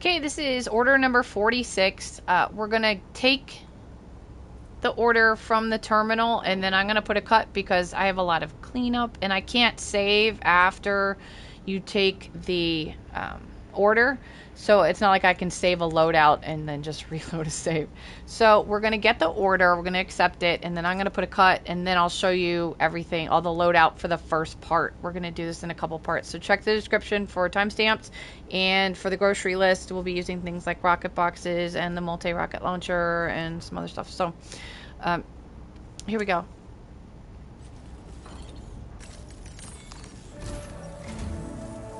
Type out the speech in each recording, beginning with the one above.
Okay, this is order number 46. We're going to take the order from the terminal, and then I'm going to put a cut because I have a lot of cleanup, and I can't save after you take the order. So it's not like I can save a loadout and then just reload a save. So we're going to get the order, we're going to accept it, and then I'm going to put a cut, and then I'll show you everything, all the loadout for the first part. We're going to do this in a couple parts. So check the description for timestamps, and for the grocery list, we'll be using things like rocket boxes and the Multirocket Launcher and some other stuff. So here we go.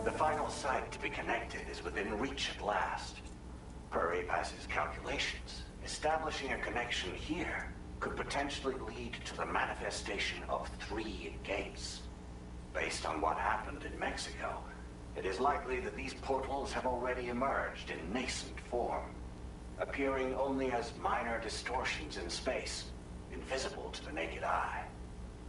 The final site to be connected is within reach at last. Per APAS's calculations, establishing a connection here could potentially lead to the manifestation of 3 gates. Based on what happened in Mexico, it is likely that these portals have already emerged in nascent form, appearing only as minor distortions in space, invisible to the naked eye.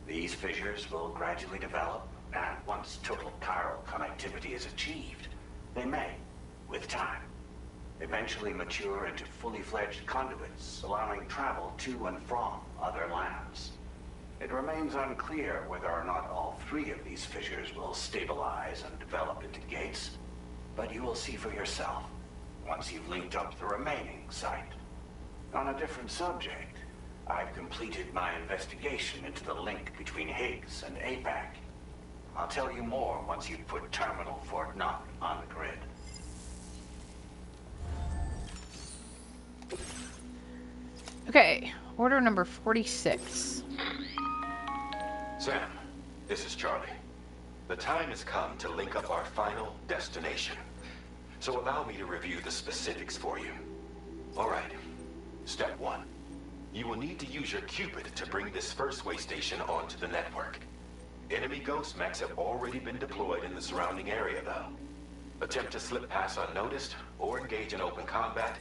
These fissures will gradually develop, and once total chiral connectivity is achieved, they may, with time, eventually mature into fully fledged conduits, allowing travel to and from other lands. It remains unclear whether or not all 3 of these fissures will stabilize and develop into gates, but you will see for yourself once you've linked up the remaining site. On a different subject, I've completed my investigation into the link between Higgs and APAC. I'll tell you more once you've put Terminal Fort Knox on the grid. Okay, order number 46. Sam, this is Charlie. The time has come to link up our final destination. So allow me to review the specifics for you. All right. Step 1. You will need to use your Cupid to bring this first waystation onto the network. Enemy ghost mechs have already been deployed in the surrounding area, though. Attempt to slip past unnoticed or engage in open combat,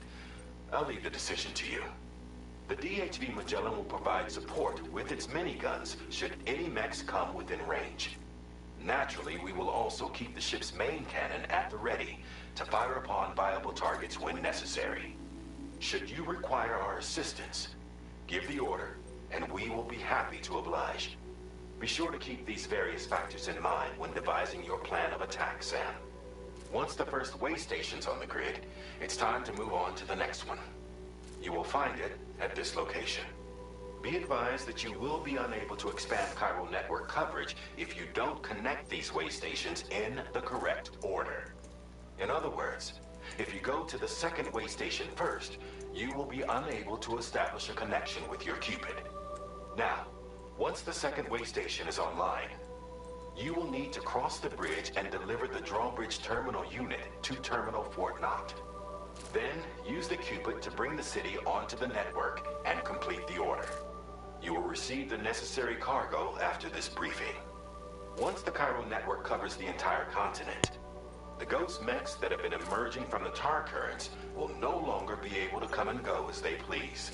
I'll leave the decision to you. The DHV Magellan will provide support with its miniguns should any mechs come within range. Naturally, we will also keep the ship's main cannon at the ready to fire upon viable targets when necessary. Should you require our assistance, give the order, and we will be happy to oblige. Be sure to keep these various factors in mind when devising your plan of attack, Sam. Once the first waystation's on the grid, it's time to move on to the next one. You will find it at this location. Be advised that you will be unable to expand chiral network coverage if you don't connect these waystations in the correct order. In other words, if you go to the second waystation first, you will be unable to establish a connection with your Cupid. Now, once the second waystation is online, you will need to cross the bridge and deliver the Drawbridge terminal unit to Terminal Fort Knox. Then, use the Cupid to bring the city onto the network and complete the order. You will receive the necessary cargo after this briefing. Once the chiral network covers the entire continent, the ghost mechs that have been emerging from the tar currents will no longer be able to come and go as they please.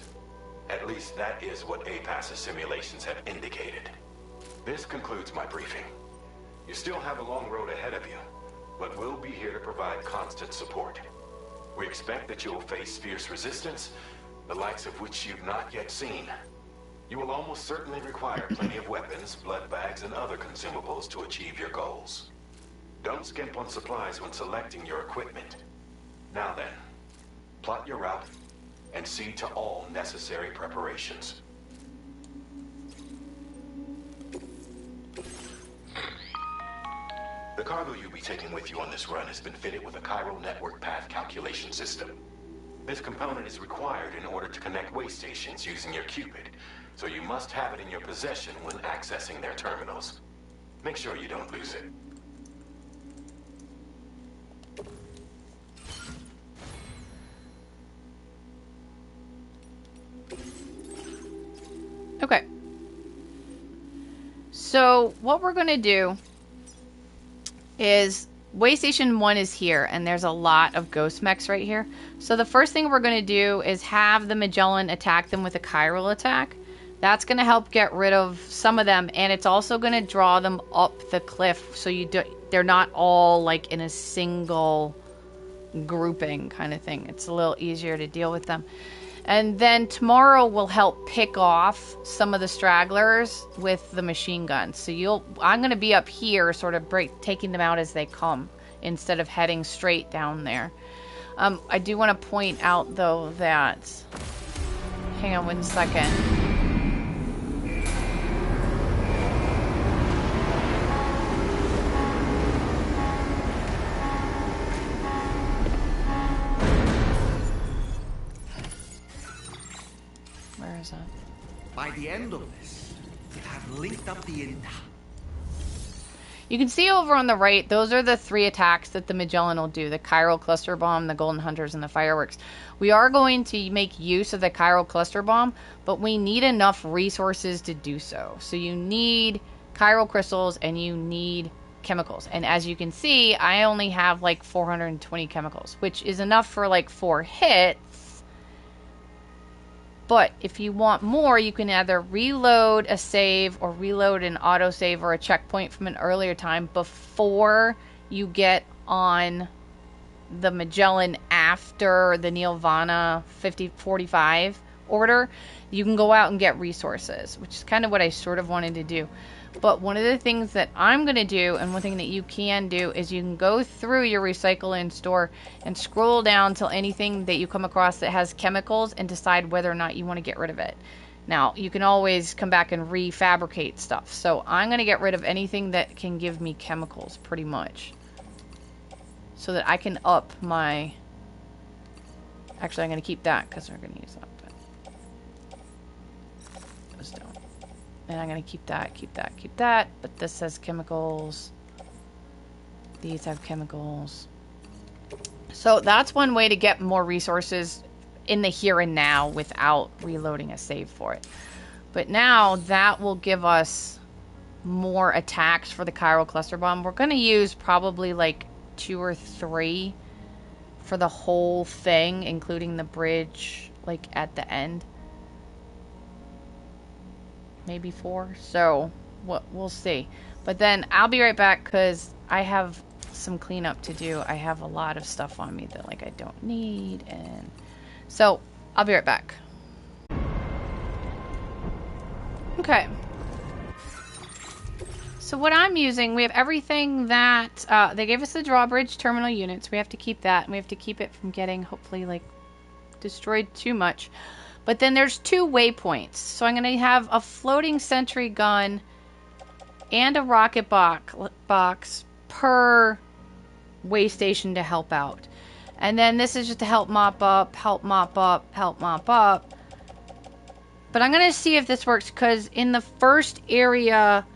At least that is what APAS's simulations have indicated. This concludes my briefing. You still have a long road ahead of you, but we'll be here to provide constant support. We expect that you will face fierce resistance, the likes of which you've not yet seen. You will almost certainly require plenty of weapons, blood bags, and other consumables to achieve your goals. Don't skimp on supplies when selecting your equipment. Now then, plot your route and see to all necessary preparations. The cargo you'll be taking with you on this run has been fitted with a chiral network path calculation system. This component is required in order to connect waystations using your Cupid, so you must have it in your possession when accessing their terminals. Make sure you don't lose it. Okay. So what we're going to do is Waystation 1 is here, and there's a lot of ghost mechs right here. So the first thing we're going to do is have the Magellan attack them with a chiral attack. That's going to help get rid of some of them, and it's also going to draw them up the cliff so they're not all like in a single grouping kind of thing. It's a little easier to deal with them. And then tomorrow we'll help pick off some of the stragglers with the machine guns. So I'm going to be up here sort of taking them out as they come instead of heading straight down there. I do want to point out though that, hang on 1 second. Where is that? By the end of this, we have linked up the entire... You can see over on the right, those are the 3 attacks that the Magellan will do. The Chiral Cluster Bomb, the Golden Hunters, and the Fireworks. We are going to make use of the Chiral Cluster Bomb, but we need enough resources to do so. So you need Chiral Crystals and you need chemicals. And as you can see, I only have like 420 chemicals, which is enough for like 4 hits. But if you want more, you can either reload a save or reload an autosave or a checkpoint from an earlier time before you get on the Magellan after the Nirvana 5045 order. You can go out and get resources, which is kind of what I sort of wanted to do. But one of the things that I'm going to do, and one thing that you can do, is you can go through your recycle in store and scroll down till anything that you come across that has chemicals and decide whether or not you want to get rid of it. Now, you can always come back and refabricate stuff. So I'm going to get rid of anything that can give me chemicals, pretty much. So that I can up my... Actually, I'm going to keep that because we're going to use that. Those don't. And I'm going to keep that, keep that, keep that. But this has chemicals. These have chemicals. So that's one way to get more resources in the here and now without reloading a save for it. But now that will give us more attacks for the Chiral Cluster Bomb. We're going to use probably like 2 or 3 for the whole thing, including the bridge like at the end. Maybe 4, so we'll see. But then I'll be right back because I have some cleanup to do. I have a lot of stuff on me that like I don't need, and so I'll be right back. Okay. So what I'm using, we have everything that they gave us the Drawbridge terminal units. We have to keep that, and we have to keep it from getting hopefully like destroyed too much. But then there's 2 waypoints. So I'm going to have a floating sentry gun and a rocket box per waystation to help out. And then this is just to help mop up, help mop up, help mop up. But I'm going to see if this works because in the first area,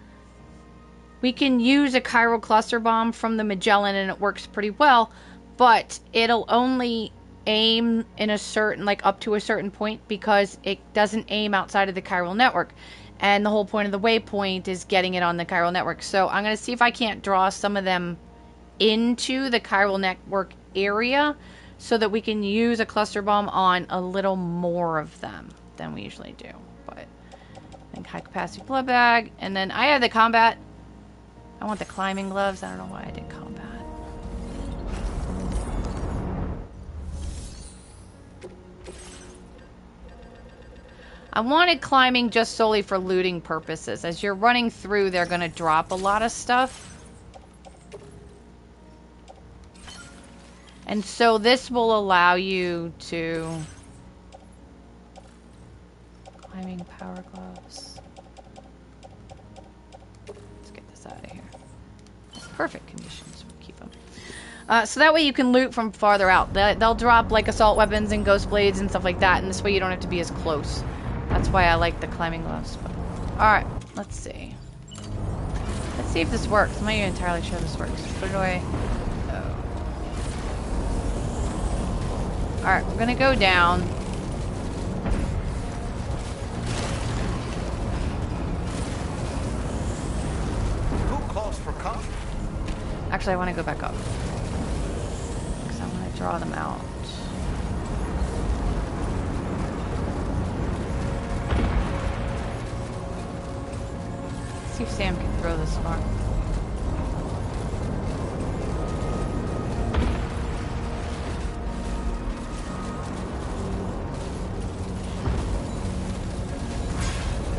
we can use a Chiral Cluster Bomb from the Magellan and it works pretty well. But it'll only aim in a certain, like up to a certain point, because it doesn't aim outside of the chiral network, and the whole point of the waypoint is getting it on the chiral network. So I'm going to see if I can't draw some of them into the chiral network area so that we can use a cluster bomb on a little more of them than we usually do. But I think high capacity blood bag, and then I have the combat. I want the climbing gloves. I don't know why I did combat. I wanted climbing just solely for looting purposes. As you're running through, they're going to drop a lot of stuff. And so this will allow you to... Climbing power gloves. Let's get this out of here. Perfect conditions. We'll keep them. So that way you can loot from farther out. They'll drop like assault weapons and ghost blades and stuff like that. And this way you don't have to be as close. That's why I like the climbing gloves. Alright, let's see. Let's see if this works. I'm not even entirely sure this works. Put it away. Oh. Alright, we're gonna go down. Who calls for coffee? Actually, I want to go back up. Because I want to draw them out. See if Sam can throw this far.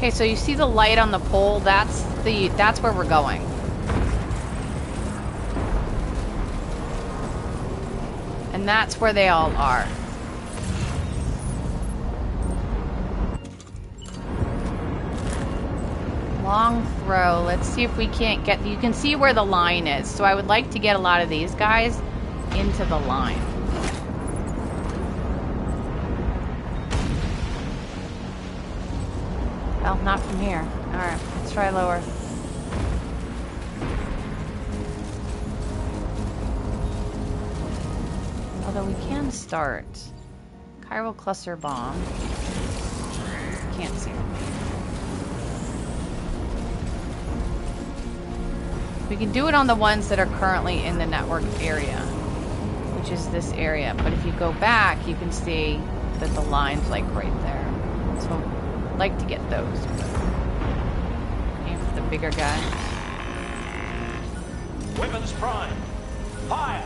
Okay, so you see the light on the pole? That's where we're going. And that's where they all are. Long throw. Let's see if we can't get... You can see where the line is. So I would like to get a lot of these guys into the line. Well, not from here. Alright, let's try lower. Although we can start. Chiral Cluster Bomb. Can't see them. We can do it on the ones that are currently in the network area, which is this area. But if you go back, you can see that the line's like right there. So I'd like to get those. Aim for the bigger guy. Weapons prime. Fire!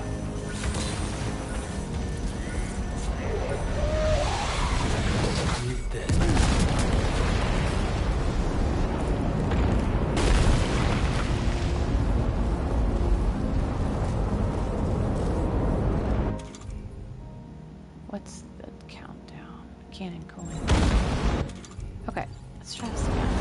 What's the countdown? Cannon cooling. Okay, let's try this again.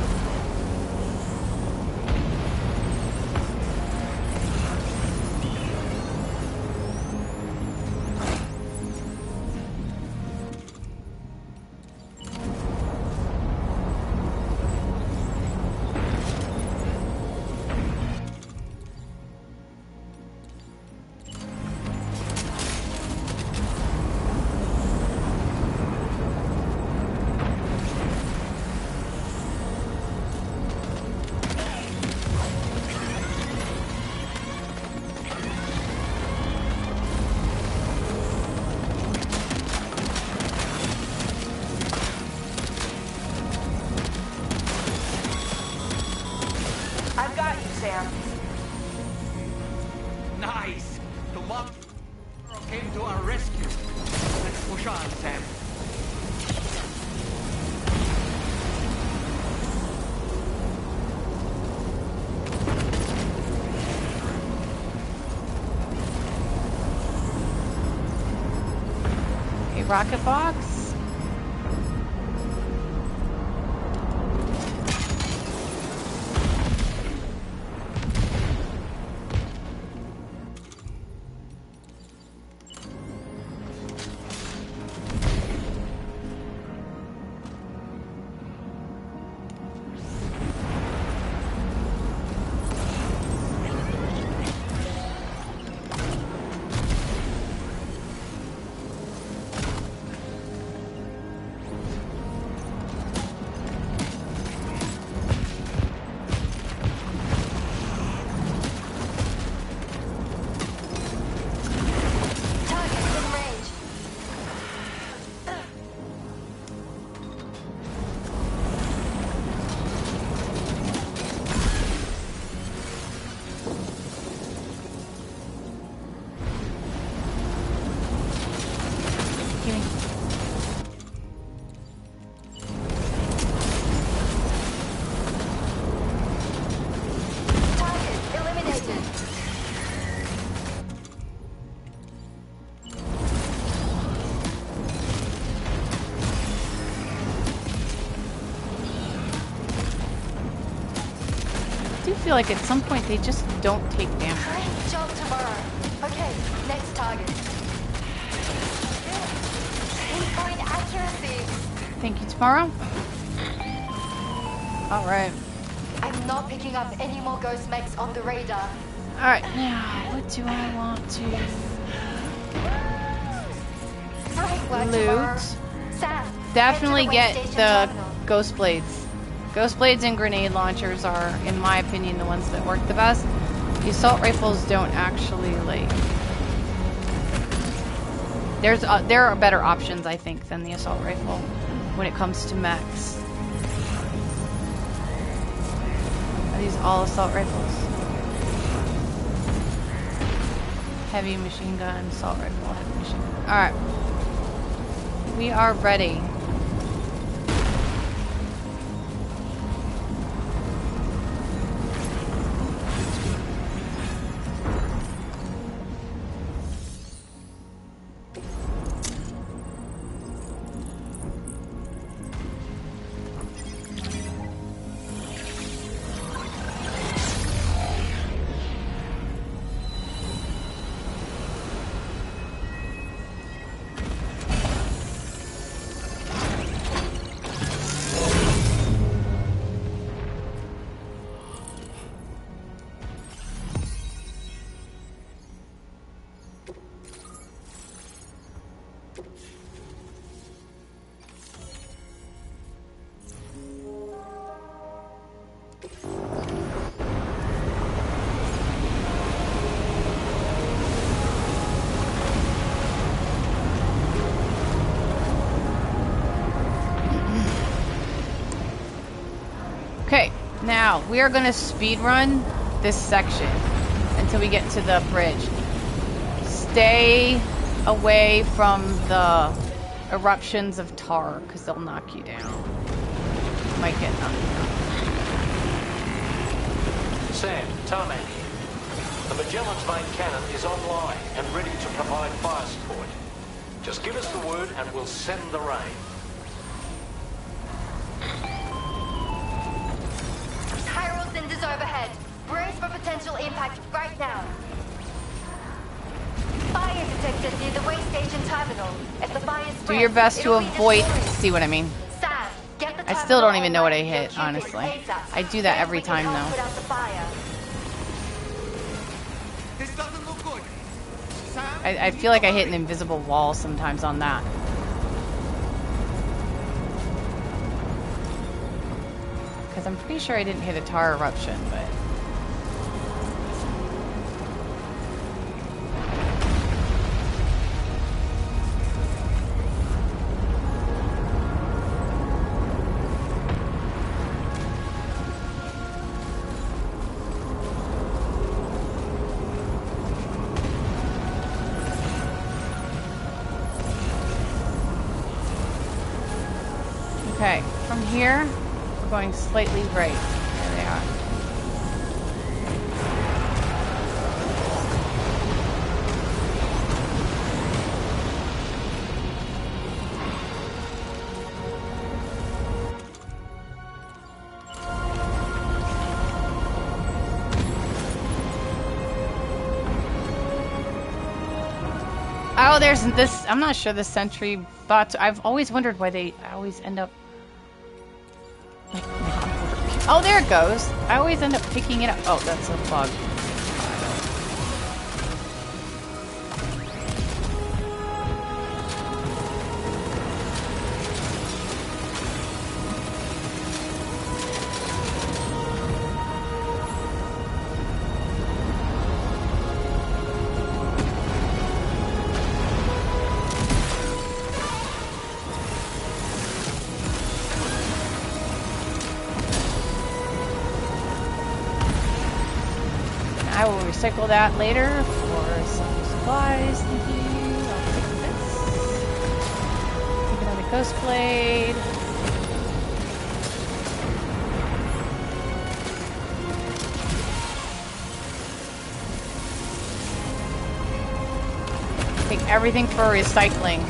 Nice! The mob came to our rescue. Let's push on, Sam. A rocket box. I feel like at some point they just don't take damage. Great job tomorrow. Okay, next target. Pinpoint accuracy. Thank you, tomorrow. All right. I'm not picking up any more ghost mechs on the radar. All right. Now, what do I want to Great work tomorrow. loot? Sam, Definitely head to get Waystation the terminal. ghost blades. Ghost blades and grenade launchers are, in my opinion, the ones that work the best. The assault rifles don't actually like. There are better options, I think, than the assault rifle when it comes to mechs. Are these all assault rifles? Heavy machine gun, assault rifle, heavy machine gun. All right, we are ready. Now, we are going to speed run this section until we get to the bridge. Stay away from the eruptions of tar, because they'll knock you down. You might get knocked down. Sam, Tarman here. The Magellan's main cannon is online and ready to provide fire support. Just give us the word and we'll send the rain. Chiral cinders overhead. Brace for potential impact right now. Fire detected near the Waystation terminal. If the fire spreads, Do your best to it'll be avoid... destroyed. See what I mean? Sam, get the I still don't terminal even know what I online. hit, Your honestly. ASAP. I do that Then every we can time, help though. put out the fire. This doesn't look good. Sam, I feel like I hit an invisible wall sometimes on that. Because I'm pretty sure I didn't hit a tar eruption, but... Okay, from here, we're going slightly right. There they are. Oh, there's this. I'm not sure the Sentry bots. I've always wondered why they always end up. Oh, there it goes. I always end up picking it up. Oh, that's a bug. I will recycle that later for some supplies. Thank you. I'll take this. Take another ghost blade. Take everything for recycling.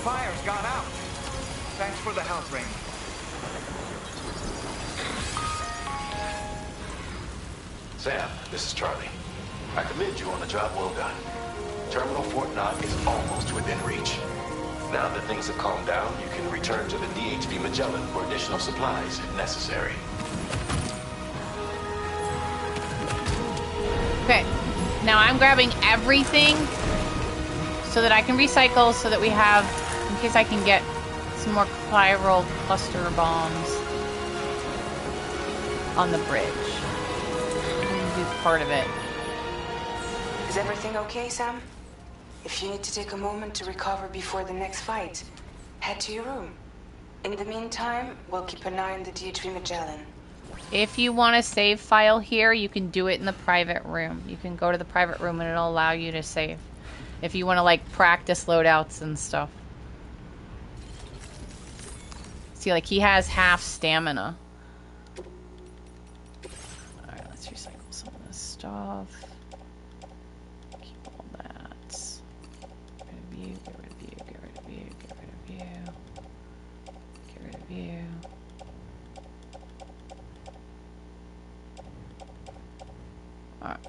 fire's gone out. Thanks for the help, Rain. Sam, this is Charlie. I commend you on the job well done. Terminal Fort Knox is almost within reach. Now that things have calmed down, you can return to the DHV Magellan for additional supplies if necessary. Okay, now I'm grabbing everything so that I can recycle, so that we have, in case I can get some more Chiral Cluster Bombs on the bridge. I'm gonna do part of it. Is everything okay, Sam? If you need to take a moment to recover before the next fight, Head to your room. In the meantime, we'll keep an eye on the D3 Magellan. If you want to save file here, you can do it in the private room. You can go to the private room and it'll allow you to save. If you want to, like, practice loadouts and stuff. See, like, he has half stamina. Alright, let's recycle some of this stuff. Keep all that. Get rid of you, get rid of you, get rid of you, get rid of you. Get rid of you. Alright.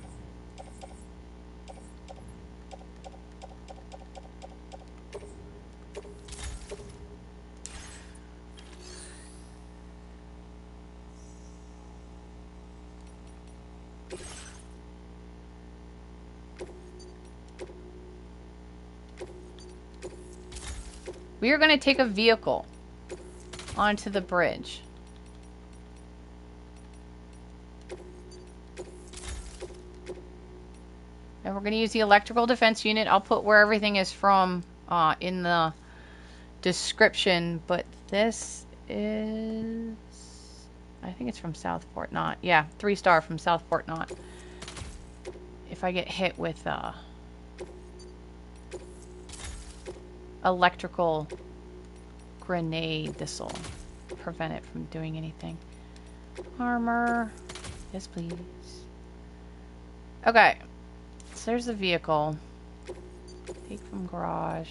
We are going to take a vehicle onto the bridge. And we're going to use the electrical defense unit. I'll put where everything is from in the description. But this is... I think it's from Southport Knot. Yeah, 3-star from Southport Knot. If I get hit with... electrical grenade, this will prevent it from doing anything. Armor. Yes, please. Okay. So there's the vehicle. Take from garage.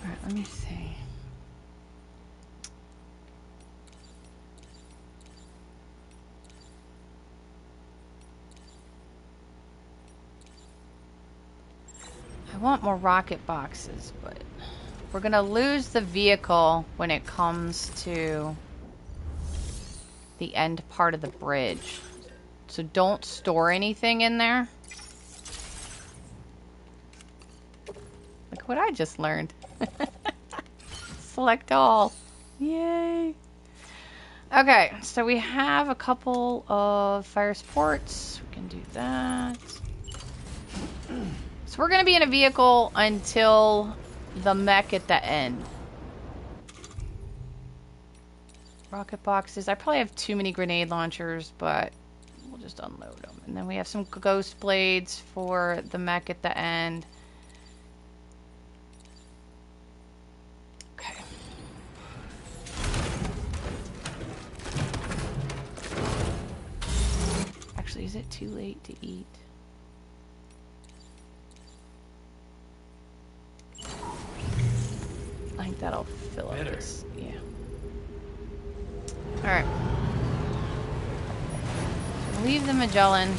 Alright, let me see. I want more rocket boxes, but we're gonna lose the vehicle when it comes to the end part of the bridge. So don't store anything in there. Look what I just learned. Select all. Yay. Okay, so we have a couple of fire sports. We can do that. So we're going to be in a vehicle until the mech at the end. Rocket boxes. I probably have too many grenade launchers, but we'll just unload them. And then we have some ghost blades for the mech at the end. Okay. Actually, is it too late to eat? I think that'll fill up this. Yeah. Alright. Leave the Magellan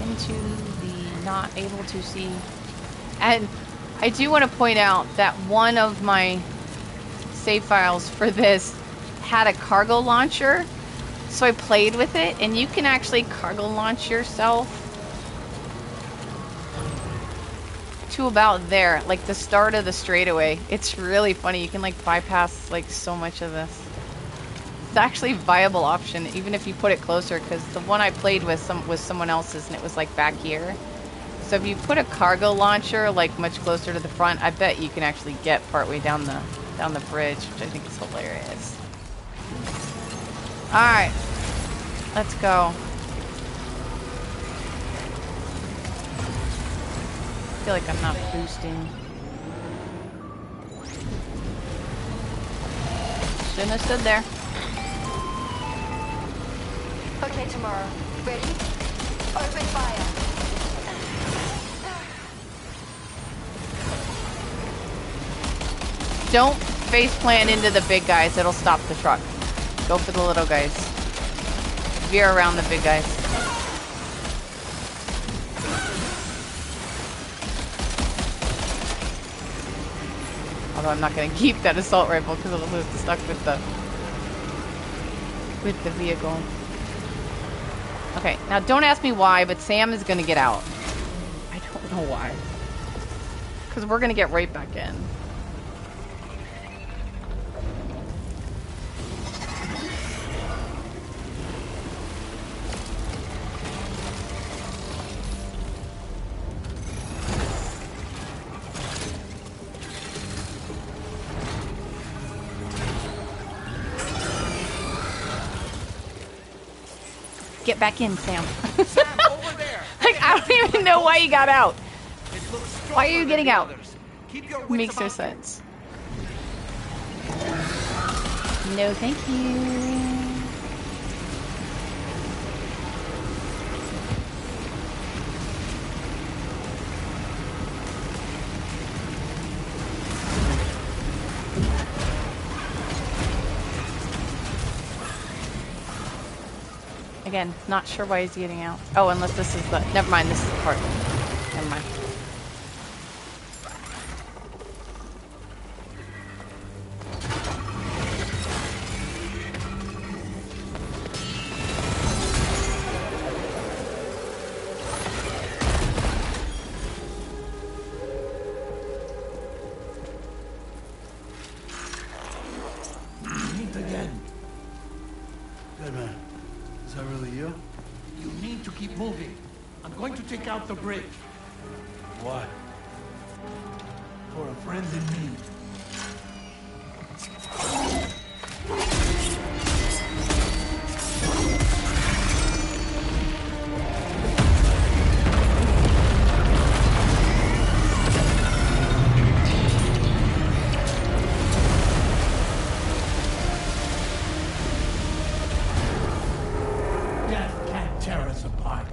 into the not able to see. And I do want to point out that one of my save files for this had a cargo launcher. So I played with it, and you can actually cargo launch yourself to about there, like the start of the straightaway. It's really funny. You can like bypass like so much of this. It's actually a viable option, even if you put it closer, because the one I played with was someone else's, and it was like back here. So if you put a cargo launcher like much closer to the front, I bet you can actually get partway down the bridge, which I think is hilarious. All right, let's go. I feel like I'm not boosting. Shouldn't have stood there. Okay, tomorrow. Ready? Open fire. Don't face plant into the big guys. It'll stop the truck. Go for the little guys. Veer around the big guys. Although I'm not going to keep that assault rifle because it'll lose stuck with the vehicle. Okay, now don't ask me why, but Sam is going to get out. I don't know why. Because we're going to get right back in. Get back in, Sam. Sam, over there. Like, I don't even know why you got out. It looks Why are you stronger getting than the out? others. Keep your wits Makes no about you. sense. No, thank you. Again, not sure why he's getting out. Oh, unless this is the... Never mind, this is the part. Never mind. Meet again. Good man. Is that really you? You need to keep moving. I'm going to take out the bridge. Why? For a friend in need. Death can't tear us apart.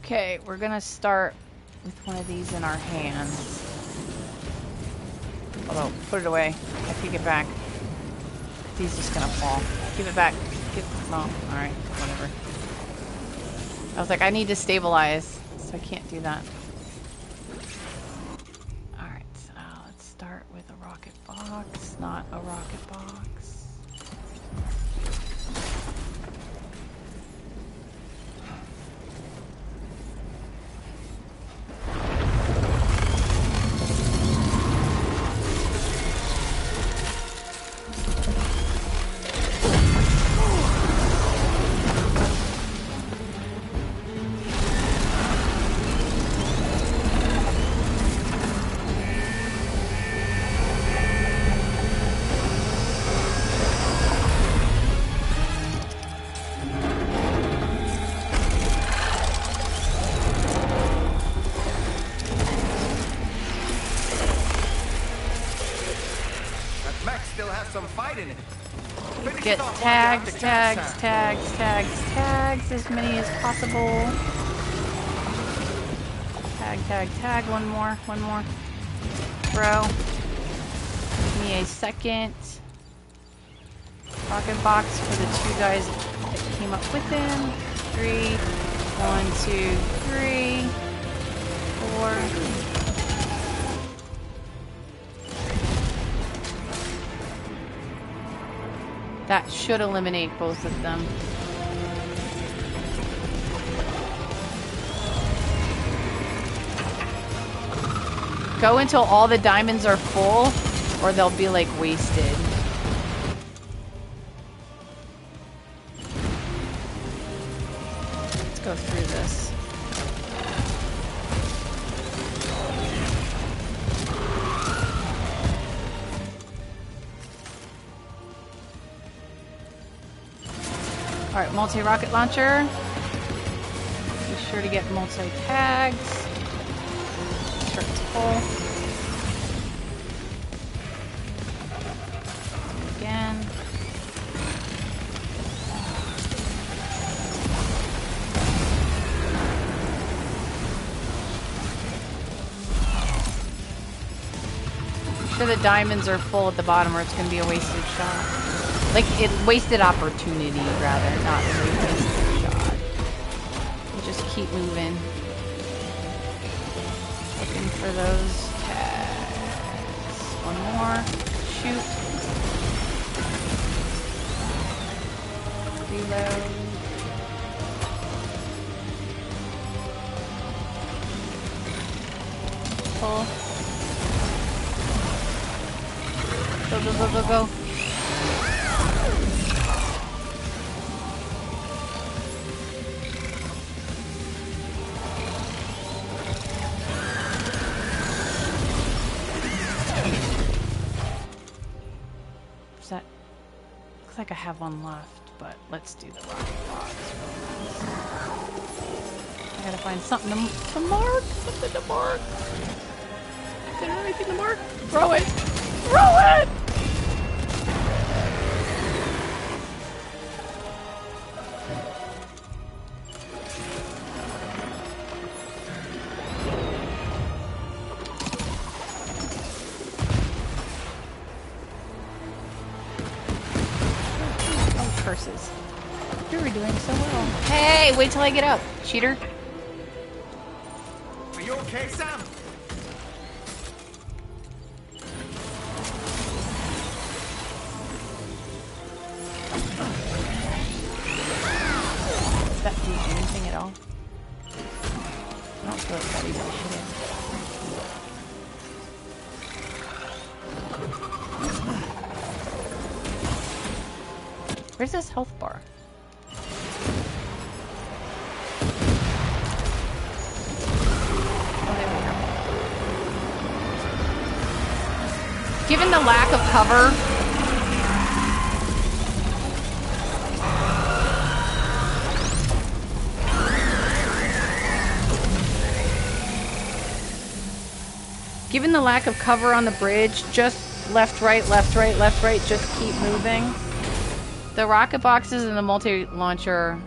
Okay, we're gonna start with one of these in our hands. Although, put it away. I take it back. He's just gonna fall. Give it back. Well, alright, whatever. I was like, I need to stabilize, so I can't do that. Alright, so let's start with a rocket box, not a rocket box. Some fight in it. Finish Get it off while you tags, have the chance, tags, Sam. tags, tags, tags, as many as possible. Tag, tag, tag, one more. Throw. Give me a second. Rocket box for the two guys that came up with him. 3, 1, 2, 3, 4. That should eliminate both of them. Go until all the diamonds are full, or they'll be like wasted. Let's go through this. Alright, multi-rocket launcher. Be sure to get multi-tags. Make sure it's full. Again. Make sure the diamonds are full at the bottom or it's going to be a wasted shot. Like, wasted opportunity, rather, not really wasted shot. We'll just keep moving. Looking for those tags. One more. Shoot. Reload. Pull. Go, go, go, go, go. I have one left, but let's do the rocket box. I gotta find something to mark. Something to mark. Is there anything to mark? Throw it! Throw it! Curses. You were doing so well. Hey, wait till I get up, cheater. Are you okay, Sam? Does that do anything at all? I don't feel like that even hit him. Where's this health bar? Oh, there we go. Given the lack of cover, on the bridge, just left, right, left, right, left, right, just keep moving. The rocket boxes and the multi-launcher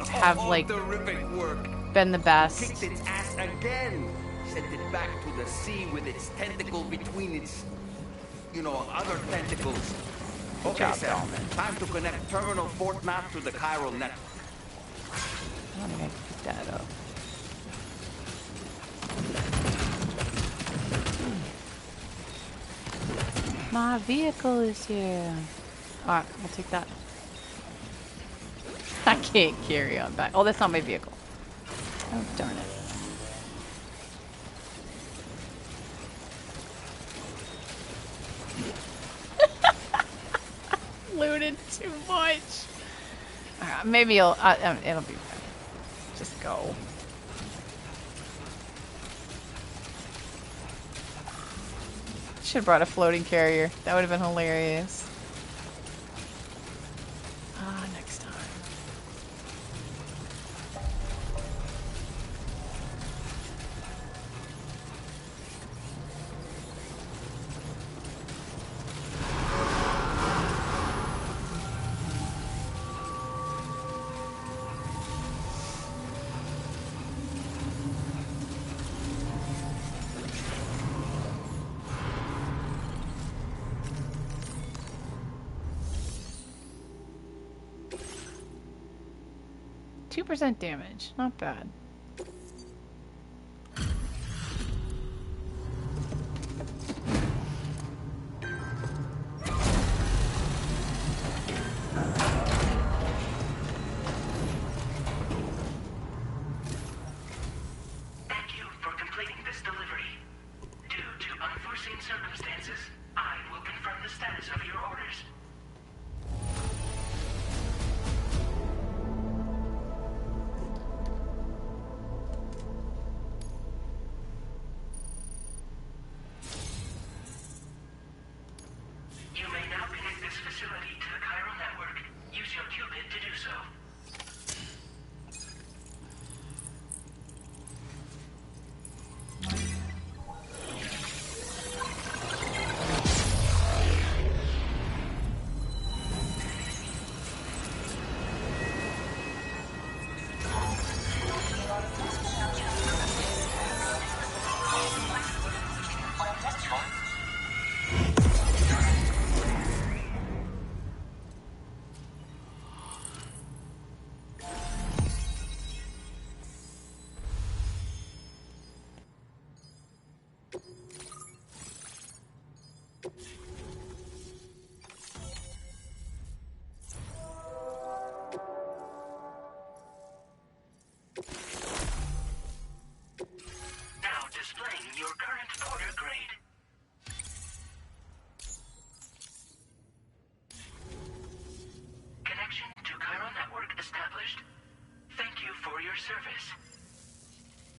have, like, been the best. Kicked its ass again. Sent it back to the sea with its tentacle between its, other tentacles. Good Okay, job, Sam. Dolman. Time to connect Terminal Fort Map to the chiral network. I'm gonna pick that up. My vehicle is here. Alright, we'll take that. I can't carry on back. Oh, that's not my vehicle. Oh, darn it. Looted too much. Maybe it'll be fine. Just go. Should have brought a floating carrier. That would have been hilarious. Next time. % damage, not bad. Thank you for completing this delivery. Due to unforeseen circumstances, I will confirm the status of your orders. Now displaying your current order grade. Connection to chiral network established. Thank you for your service.